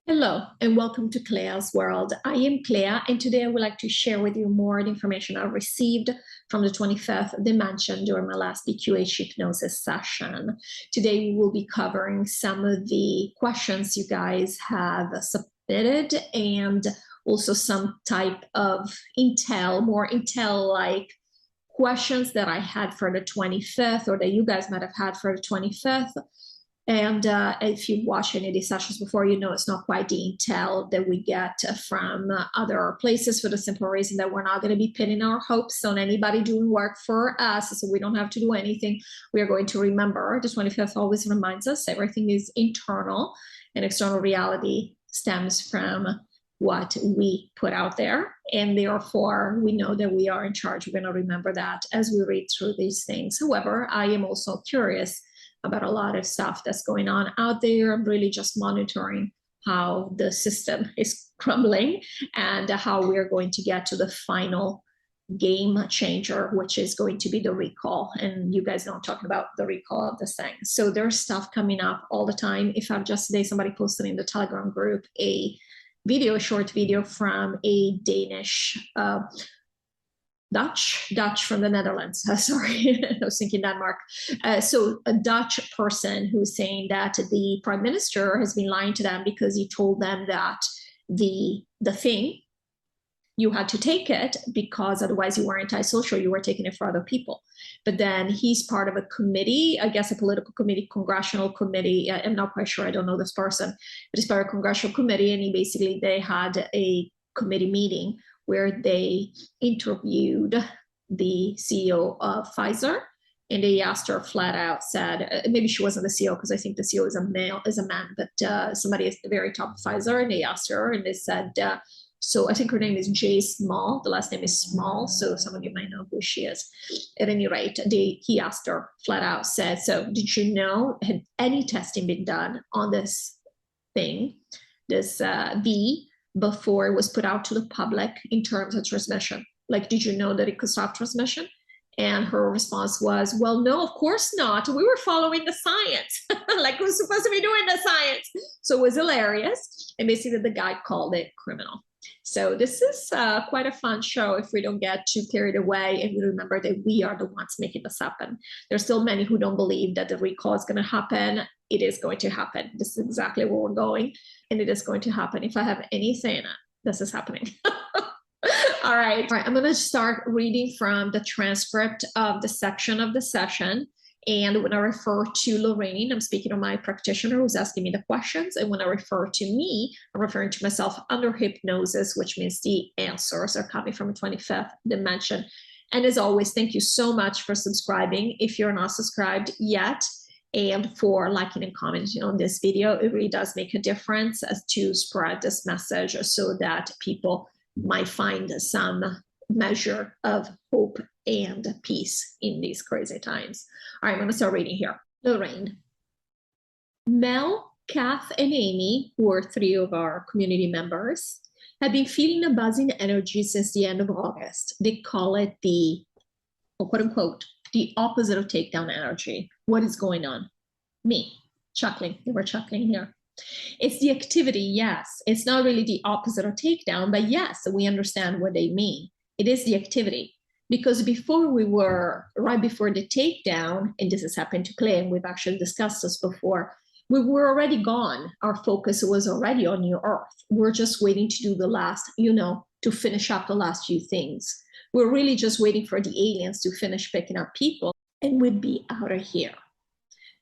Hello and welcome to CLEA'S World. I am Clea, and today I would like to share with you more information I received from the 25th dimension during my last BQH hypnosis session. Today we will be covering some of the questions you guys have submitted and also some type of intel, more intel-like questions that I had for the 25th or that you guys might have had for the 25th. And if you watch any of these sessions before, you know it's not quite the intel that we get from other places, for the simple reason that we're not going to be pinning our hopes on anybody doing work for us, so we don't have to do anything. We are going to remember, the 25th always reminds us, everything is internal, and external reality stems from what we put out there, and therefore we know that we are in charge. We're going to remember that as we read through these things. However, I am also curious about a lot of stuff that's going on out there. I'm really just monitoring how the system is crumbling and how we're going to get to the final game changer, which is going to be the recall. And you guys know I'm talking about the recall of this thing. So there's stuff coming up all the time. In fact, just today, somebody posted in the Telegram group a short video from a Danish Dutch from the Netherlands. Sorry, I was thinking Denmark. So a Dutch person who's saying that the prime minister has been lying to them because he told them that the thing, you had to take it because otherwise you were antisocial, you were taking it for other people. But then he's part of a committee, I guess a political committee, congressional committee. I'm not quite sure, I don't know this person, but he's part of a congressional committee, and they had a committee meeting where they interviewed the CEO of Pfizer, and they asked her flat out, said, maybe she wasn't the CEO because I think the CEO is a man, but somebody at the very top of Pfizer, and they asked her, and they said, so I think her name is Jay Small, the last name is Small, so some of you might know who she is. At any rate, he asked her flat out, said, so did you know, had any testing been done on this thing, this V, before it was put out to the public in terms of transmission? Like, did you know that it could stop transmission? And her response was, well, no, of course not. We were following the science, like we're supposed to be doing the science. So it was hilarious. And basically the guy called it criminal. So this is quite a fun show if we don't get too carried away and we remember that we are the ones making this happen. There's still many who don't believe that the recall is going to happen. It is going to happen. This is exactly where we're going. And it is going to happen. If I have any say in it, this is happening. All right, I'm going to start reading from the transcript of the section of the session. And when I refer to Lorrayne, I'm speaking to my practitioner who's asking me the questions. And when I refer to me, I'm referring to myself under hypnosis, which means the answers are coming from a 25th dimension. And as always, thank you so much for subscribing. If you're not subscribed yet, and for liking and commenting on this video, it really does make a difference as to spread this message so that people might find some measure of hope and peace in these crazy times. All right, I'm going to start reading here. Lorrayne. Mel, Kath, and Amy, who are three of our community members, have been feeling a buzzing energy since the end of August. They call it the, quote unquote, the opposite of takedown energy. What is going on? Me, chuckling. They were chuckling here. It's the activity, yes. It's not really the opposite of takedown, but yes, we understand what they mean. It is the activity. Because before we were, right before the takedown, and this has happened to Clay, and we've actually discussed this before, we were already gone. Our focus was already on New Earth. We're just waiting to do the last, to finish up the last few things. We're really just waiting for the aliens to finish picking up people, and we'd be out of here.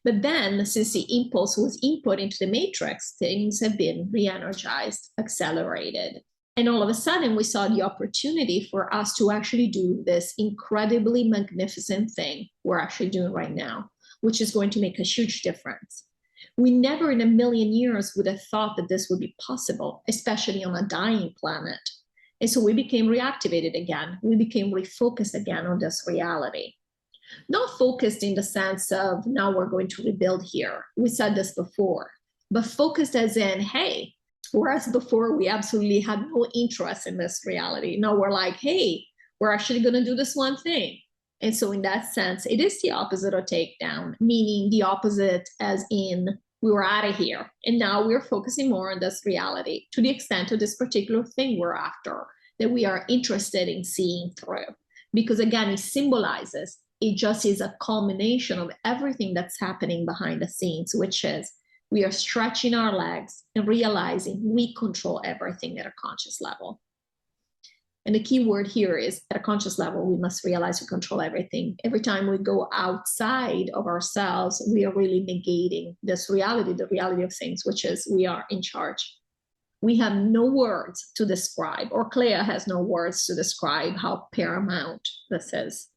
But then, since the impulse was input into the matrix, things have been re-energized, accelerated. And all of a sudden, we saw the opportunity for us to actually do this incredibly magnificent thing we're actually doing right now, which is going to make a huge difference. We never in a million years would have thought that this would be possible, especially on a dying planet. And so we became reactivated again. We became refocused again on this reality. Not focused in the sense of now we're going to rebuild here. We said this before, but focused as in, hey, whereas before we absolutely had no interest in this reality. Now we're like, hey, we're actually going to do this one thing. And so in that sense, it is the opposite of takedown, meaning the opposite as in We were out of here. And now we're focusing more on this reality to the extent of this particular thing we're after, that we are interested in seeing through. Because again, it symbolizes, it just is a culmination of everything that's happening behind the scenes, which is we are stretching our legs and realizing we control everything at a conscious level. And the key word here is at a conscious level, we must realize we control everything. Every time we go outside of ourselves, we are really negating this reality, the reality of things, which is we are in charge. We have no words to describe, or Clea has no words to describe how paramount this is.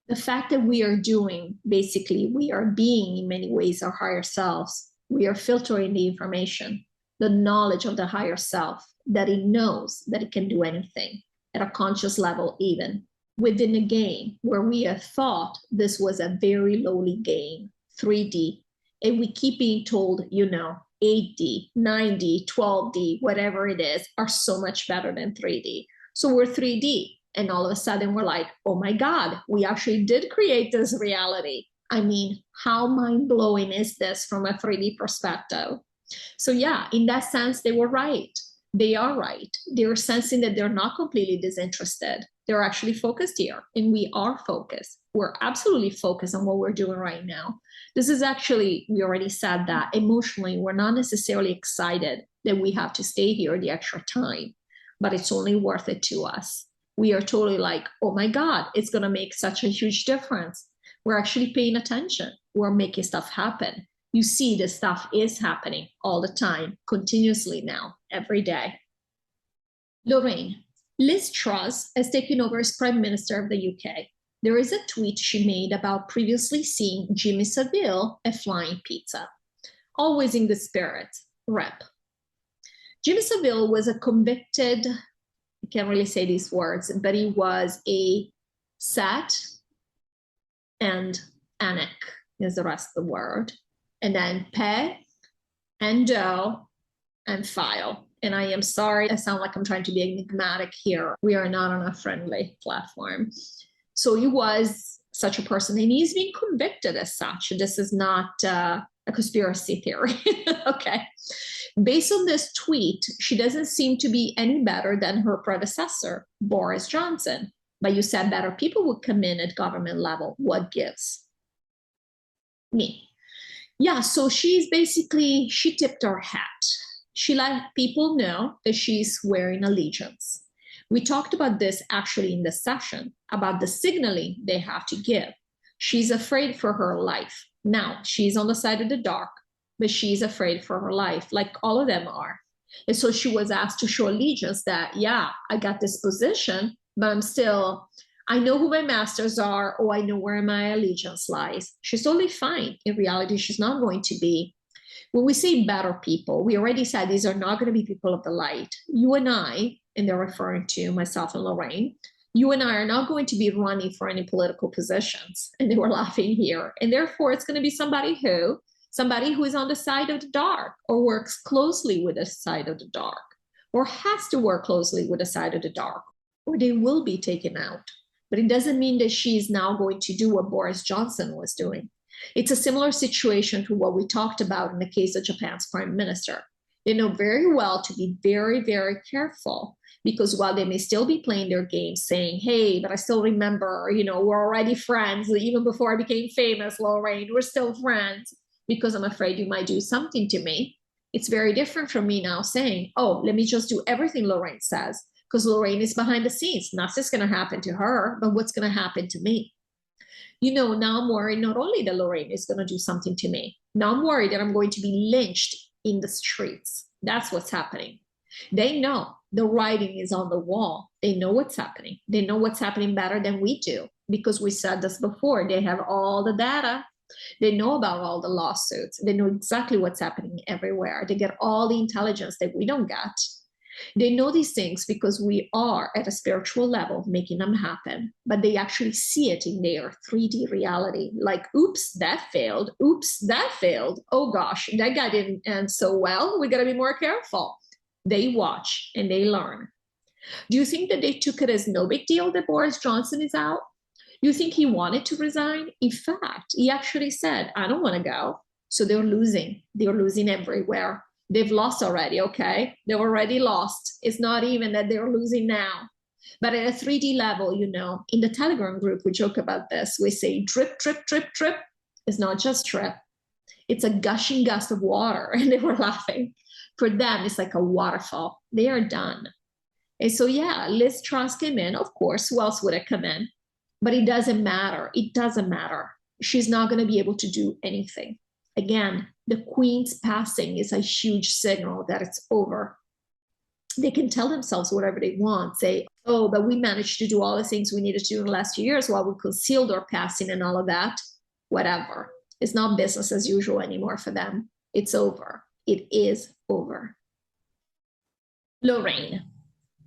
The fact that we are doing, basically, we are being in many ways our higher selves. We are filtering the information, the knowledge of the higher self, that it knows that it can do anything at a conscious level, even within a game where we have thought this was a very lowly game, 3D, and we keep being told, 8D, 9D, 12D, whatever it is, are so much better than 3D. So we're 3D, and all of a sudden we're like, oh my God, we actually did create this reality. I mean, how mind-blowing is this from a 3D perspective? So yeah, in that sense, they were right. They are right. They're sensing that they're not completely disinterested. They're actually focused here, and we are focused. We're absolutely focused on what we're doing right now. This is actually, we already said that emotionally, we're not necessarily excited that we have to stay here the extra time, but it's only worth it to us. We are totally like, oh my God, it's going to make such a huge difference. We're actually paying attention. We're making stuff happen. You see, this stuff is happening all the time, continuously now, every day. Lorrayne, Liz Truss has taken over as Prime Minister of the UK. There is a tweet she made about previously seeing Jimmy Savile at Flying Pizza. Always in the spirit, rep. Jimmy Savile was a convicted, I can't really say these words, but he was a sat and anek is the rest of the word. And then pay and do and file. And I am sorry, I sound like I'm trying to be enigmatic here. We are not on a friendly platform. So he was such a person, and he's being convicted as such. This is not a conspiracy theory, okay? Based on this tweet, she doesn't seem to be any better than her predecessor, Boris Johnson. But you said better people would come in at government level. What gives? Me. Yeah, so she's basically, she tipped her hat. She let people know that she's wearing allegiance. We talked about this actually in the session, about the signaling they have to give. She's afraid for her life. Now, she's on the side of the dark, but she's afraid for her life, like all of them are. And so she was asked to show allegiance that, yeah, I got this position, but I'm still, I know who my masters are, or I know where my allegiance lies. She's totally fine. In reality, she's not going to be. When we say better people, we already said these are not going to be people of the light. You and I, and they're referring to myself and Lorrayne, you and I are not going to be running for any political positions. And they were laughing here. And therefore, it's going to be somebody who is on the side of the dark, or works closely with the side of the dark, or has to work closely with the side of the dark, or they will be taken out. But it doesn't mean that she's now going to do what Boris Johnson was doing. It's a similar situation to what we talked about in the case of Japan's prime minister. They know very well to be very, very careful, because while they may still be playing their game saying, hey, but I still remember, we're already friends. Even before I became famous, Lorrayne, we're still friends, because I'm afraid you might do something to me. It's very different from me now saying, oh, let me just do everything Lorrayne says, because Lorrayne is behind the scenes. Nothing's going to happen to her, but what's going to happen to me? Now I'm worried not only that Lorrayne is going to do something to me. Now I'm worried that I'm going to be lynched in the streets. That's what's happening. They know the writing is on the wall. They know what's happening. They know what's happening better than we do, because we said this before. They have all the data. They know about all the lawsuits. They know exactly what's happening everywhere. They get all the intelligence that we don't get. They know these things because we are at a spiritual level making them happen, but they actually see it in their 3D reality. Like, oops, that failed. Oops, that failed. Oh gosh, that guy didn't end so well. We got to be more careful. They watch and they learn. Do you think that they took it as no big deal that Boris Johnson is out? Do you think he wanted to resign? In fact, he actually said, I don't want to go. So they're losing. They're losing everywhere. They've lost already, okay? They're already lost. It's not even that they're losing now. But at a 3D level, you know, in the Telegram group, we joke about this. We say drip, drip, drip, drip. It's not just drip. It's a gushing gust of water. And they were laughing. For them, it's like a waterfall. They are done. And so, yeah, Liz Truss came in. Of course, who else would have come in? But it doesn't matter. It doesn't matter. She's not going to be able to do anything. Again, the Queen's passing is a huge signal that it's over. They can tell themselves whatever they want, say, oh, but we managed to do all the things we needed to do in the last few years while we concealed our passing and all of that. Whatever. It's not business as usual anymore for them. It's over. It is over. Lorrayne,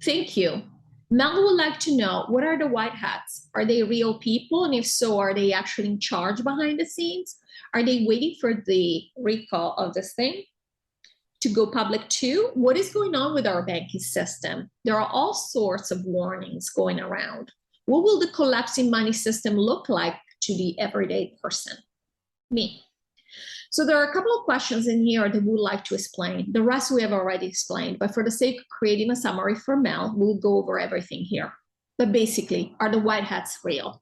thank you. Mel would like to know, what are the white hats? Are they real people? And if so, are they actually in charge behind the scenes? Are they waiting for the recall of this thing to go public too? What is going on with our banking system? There are all sorts of warnings going around. What will the collapsing money system look like to the everyday person? Me. So there are a couple of questions in here that we would like to explain. The rest we have already explained, but for the sake of creating a summary for Mel, we'll go over everything here. But basically, are the white hats real?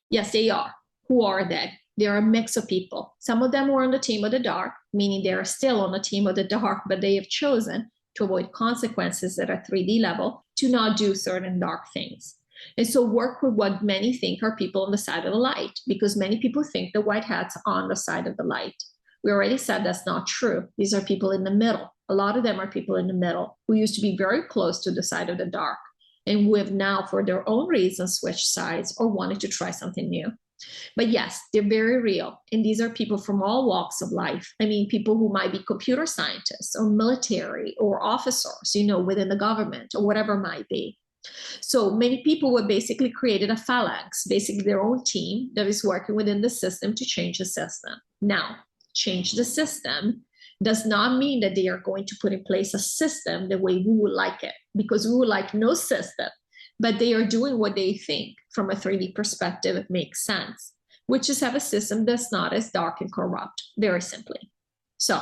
Yes, they are. Who are they? They are a mix of people. Some of them were on the team of the dark, meaning they are still on the team of the dark, but they have chosen to avoid consequences at a 3D level to not do certain dark things. And so work with what many think are people on the side of the light, because many people think the white hats are on the side of the light. We already said that's not true. These are people in the middle. A lot of them are people in the middle who used to be very close to the side of the dark and who have now, for their own reasons, switched sides or wanted to try something new. But yes, they're very real. And these are people from all walks of life. I mean, people who might be computer scientists or military or officers, you know, within the government or whatever it might be. So many people were basically created a phalanx, basically their own team that is working within the system to change the system. Now, change the system does not mean that they are going to put in place a system the way we would like it, because we would like no system, but they are doing what they think from a 3D perspective, it makes sense, which is have a system that's not as dark and corrupt, very simply. So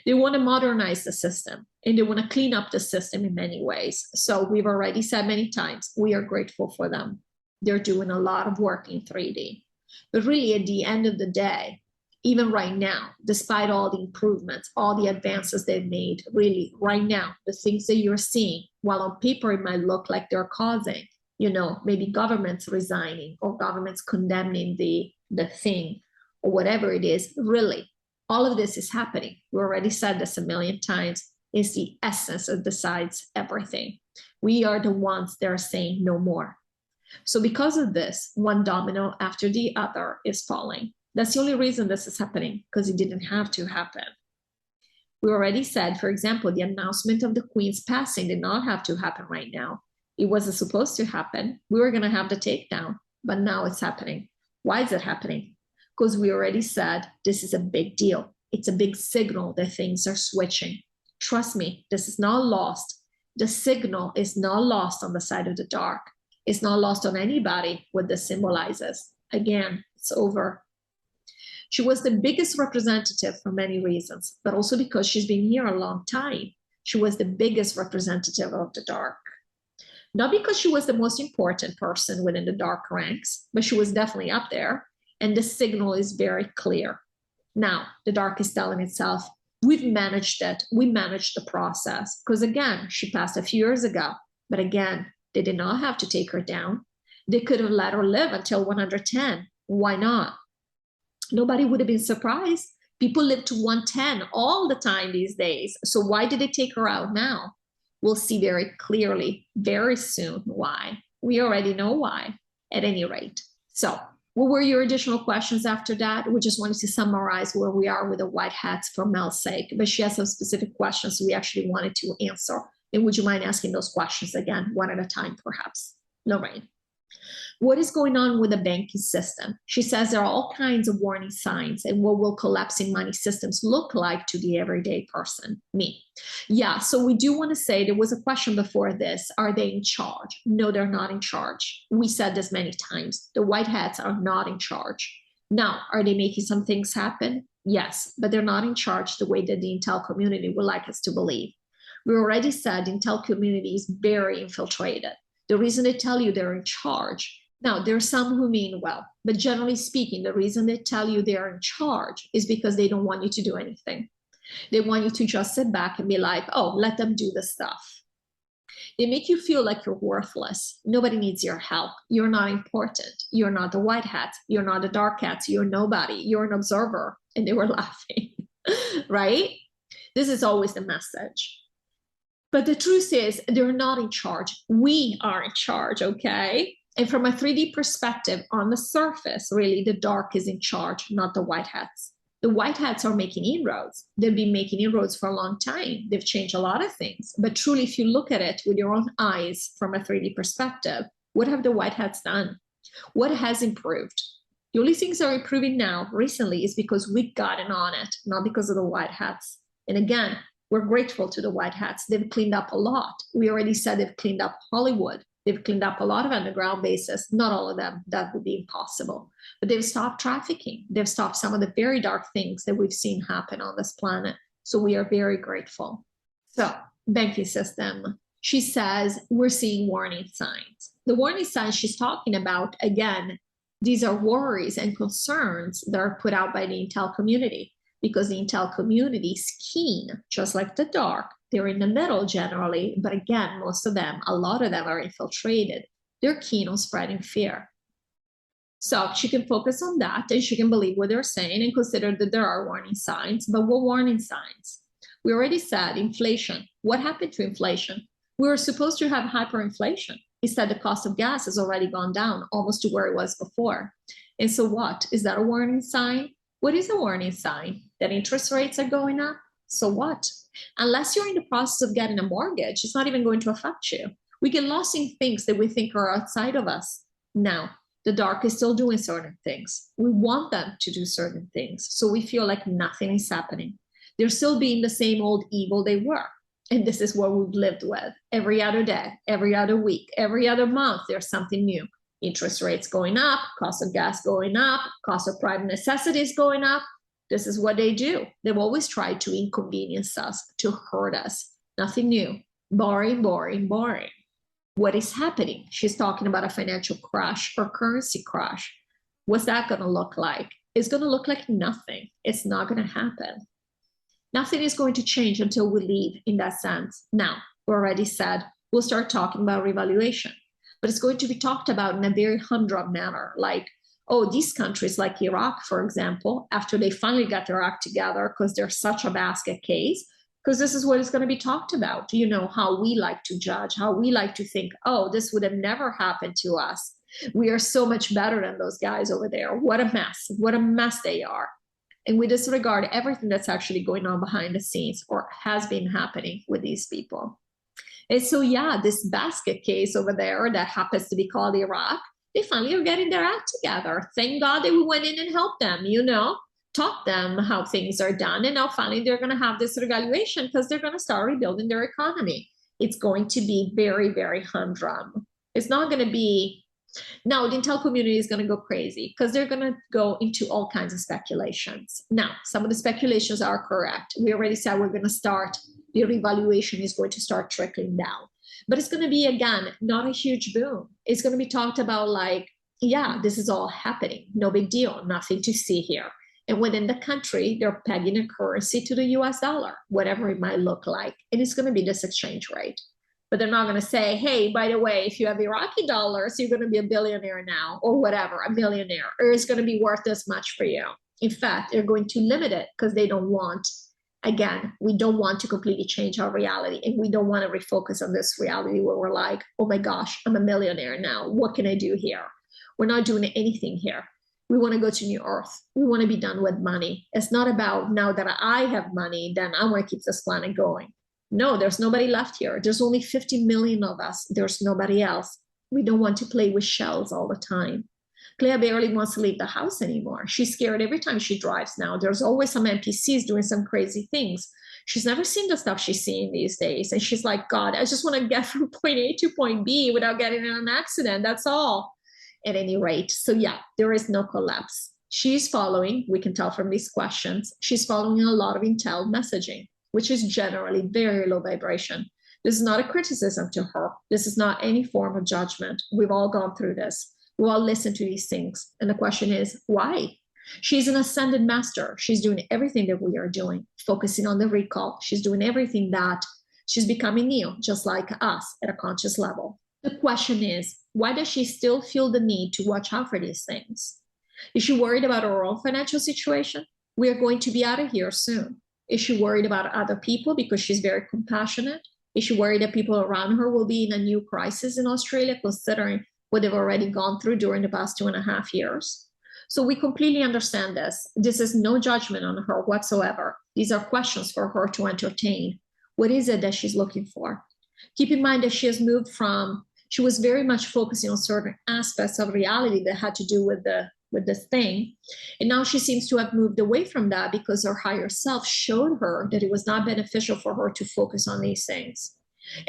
they want to modernize the system and they want to clean up the system in many ways. So we've already said many times, we are grateful for them. They're doing a lot of work in 3D. But really at the end of the day, even right now, despite all the improvements, all the advances they've made, really right now, the things that you're seeing, while on paper it might look like they're causing, you know, maybe governments resigning or governments condemning the thing or whatever it is, really, all of this is happening. We already said this a million times. It's the essence that decides everything. We are the ones that are saying no more. So because of this, one domino after the other is falling. That's the only reason this is happening, because it didn't have to happen. We already said, for example, the announcement of the Queen's passing did not have to happen right now. It wasn't supposed to happen. We were going to have the takedown, but now it's happening. Why is it happening? Because we already said this is a big deal. It's a big signal that things are switching. Trust me, this is not lost. The signal is not lost on the side of the dark. It's not lost on anybody what this symbolizes. Again, it's over. She was the biggest representative for many reasons, but also because she's been here a long time. She was the biggest representative of the dark. Not because she was the most important person within the dark ranks, but she was definitely up there. And the signal is very clear. Now, the dark is telling itself, we've managed it. We managed the process. Because again, she passed a few years ago. But again, they did not have to take her down. They could have let her live until 110. Why not? Nobody would have been surprised. People live to 110 all the time these days. So why did they take her out now? We'll see very clearly, very soon why. We already know why, at any rate. So what were your additional questions after that? We just wanted to summarize where we are with the white hats for Mel's sake, but she has some specific questions we actually wanted to answer. And would you mind asking those questions again, one at a time, perhaps? Lorrayne. What is going on with the banking system? She says there are all kinds of warning signs, and what will collapsing money systems look like to the everyday person? Me. Yeah, so we do want to say there was a question before this. Are they in charge? No, they're not in charge. We said this many times. The white hats are not in charge. Now, are they making some things happen? Yes, but they're not in charge the way that the intel community would like us to believe. We already said the intel community is very infiltrated. The reason they tell you they're in charge. Now, there are some who mean well, but generally speaking, the reason they tell you they're in charge is because they don't want you to do anything. They want you to just sit back and be like, oh, let them do the stuff. They make you feel like you're worthless. Nobody needs your help. You're not important. You're not the white hat. You're not the dark hats. You're nobody. You're an observer. And they were laughing, right? This is always the message. But the truth is, they're not in charge. We are in charge, okay? And from a 3D perspective, on the surface, really, the dark is in charge, not the white hats. The white hats are making inroads. They've been making inroads for a long time. They've changed a lot of things. But truly, if you look at it with your own eyes from a 3D perspective, what have the white hats done? What has improved? The only things that are improving now recently is because we've gotten on it, not because of the white hats. And again, we're grateful to the white hats. They've cleaned up a lot. We already said they've cleaned up Hollywood. They've cleaned up a lot of underground bases. Not all of them. That would be impossible. But they've stopped trafficking. They've stopped some of the very dark things that we've seen happen on this planet. So we are very grateful. So, banking system. She says, we're seeing warning signs. The warning signs she's talking about, again, these are worries and concerns that are put out by the intel community, because the intel community is keen, just like the dark. They're in the middle generally, but again, most of them, a lot of them are infiltrated. They're keen on spreading fear. So she can focus on that and she can believe what they're saying and consider that there are warning signs. But what warning signs? We already said inflation. What happened to inflation? We were supposed to have hyperinflation. Instead, the cost of gas has already gone down almost to where it was before. And so what? Is that a warning sign? What is a warning sign? That interest rates are going up? So what? Unless you're in the process of getting a mortgage, it's not even going to affect you. We get lost in things that we think are outside of us. Now, the dark is still doing certain things. We want them to do certain things. So we feel like nothing is happening. They're still being the same old evil they were. And this is what we've lived with. Every other day, every other week, every other month, there's something new. Interest rates going up, cost of gas going up, cost of private necessities going up. This is what they do. They've always tried to inconvenience us, to hurt us. Nothing new. Boring, boring, boring. What is happening? She's talking about a financial crash or currency crash. What's that going to look like? It's going to look like nothing. It's not going to happen. Nothing is going to change until we leave in that sense. Now, we already said we'll start talking about revaluation, but it's going to be talked about in a very humdrum manner, like, oh, these countries like Iraq, for example, after they finally got their act together, because they're such a basket case, because this is what is going to be talked about. You know, how we like to judge, how we like to think, oh, this would have never happened to us. We are so much better than those guys over there. What a mess they are. And we disregard everything that's actually going on behind the scenes or has been happening with these people. And so, yeah, this basket case over there that happens to be called Iraq, they finally are getting their act together. Thank God that we went in and helped them, you know, taught them how things are done. And now finally they're going to have this revaluation because they're going to start rebuilding their economy. It's going to be very, very humdrum. It's not going to be, now the intel community is going to go crazy because they're going to go into all kinds of speculations. Now, some of the speculations are correct. We already said we're going to start, the revaluation is going to start trickling down. But it's going to be, again, not a huge boom. It's going to be talked about like, yeah, this is all happening. No big deal. Nothing to see here. And within the country, they're pegging a currency to the US dollar, whatever it might look like. And it's going to be this exchange rate. But they're not going to say, hey, by the way, if you have Iraqi dollars, you're going to be a billionaire now, or whatever, a millionaire, or it's going to be worth this much for you. In fact, they're going to limit it because they don't want, again, we don't want to completely change our reality. And we don't want to refocus on this reality where we're like, oh my gosh, I'm a millionaire now. What can I do here? We're not doing anything here. We want to go to New Earth. We want to be done with money. It's not about now that I have money, then I want to keep this planet going. No, there's nobody left here. There's only 50 million of us. There's nobody else. We don't want to play with shells all the time. Clea barely wants to leave the house anymore. She's scared every time she drives now. There's always some NPCs doing some crazy things. She's never seen the stuff she's seeing these days. And she's like, God, I just want to get from point A to point B without getting in an accident. That's all. At any rate. So yeah, there is no collapse. She's following, we can tell from these questions, she's following a lot of intel messaging, which is generally very low vibration. This is not a criticism to her. This is not any form of judgment. We've all gone through this. We all listen to these things. And the question is, why? She's an ascended master. She's doing everything that we are doing, focusing on the recall. She's doing everything that she's becoming Neo, just like us at a conscious level. The question is, why does she still feel the need to watch out for these things? Is she worried about her own financial situation? We are going to be out of here soon. Is she worried about other people because she's very compassionate? Is she worried that people around her will be in a new crisis in Australia, considering what they've already gone through during the past 2.5 years? So we completely understand this. This is no judgment on her whatsoever. These are questions for her to entertain. What is it that she's looking for? Keep in mind that she has moved from, she was very much focusing on certain aspects of reality that had to do with this thing. And now she seems to have moved away from that because her higher self showed her that it was not beneficial for her to focus on these things.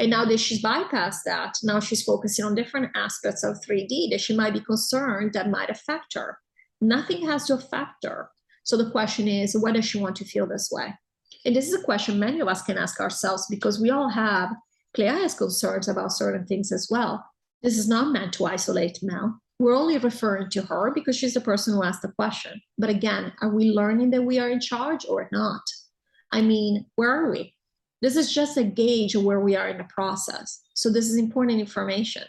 And now that she's bypassed that, now she's focusing on different aspects of 3D that she might be concerned that might affect her. Nothing has to affect her. So the question is, why does she want to feel this way? And this is a question many of us can ask ourselves, because we all have CLEA concerns about certain things as well. This is not meant to isolate Mel. We're only referring to her because she's the person who asked the question. But again, are we learning that we are in charge or not? I mean, where are we? This is just a gauge of where we are in the process. So this is important information.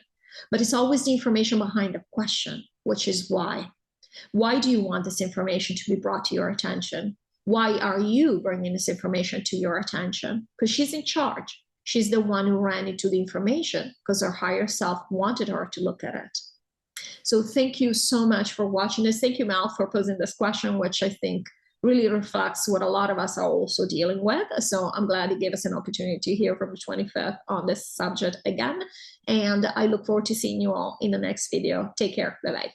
But it's always the information behind the question, which is why. Why do you want this information to be brought to your attention? Why are you bringing this information to your attention? Because she's in charge. She's the one who ran into the information because her higher self wanted her to look at it. So thank you so much for watching this. Thank you, Mel, for posing this question, which I think really reflects what a lot of us are also dealing with. So I'm glad you gave us an opportunity to hear from the 25th on this subject again. And I look forward to seeing you all in the next video. Take care. Bye-bye.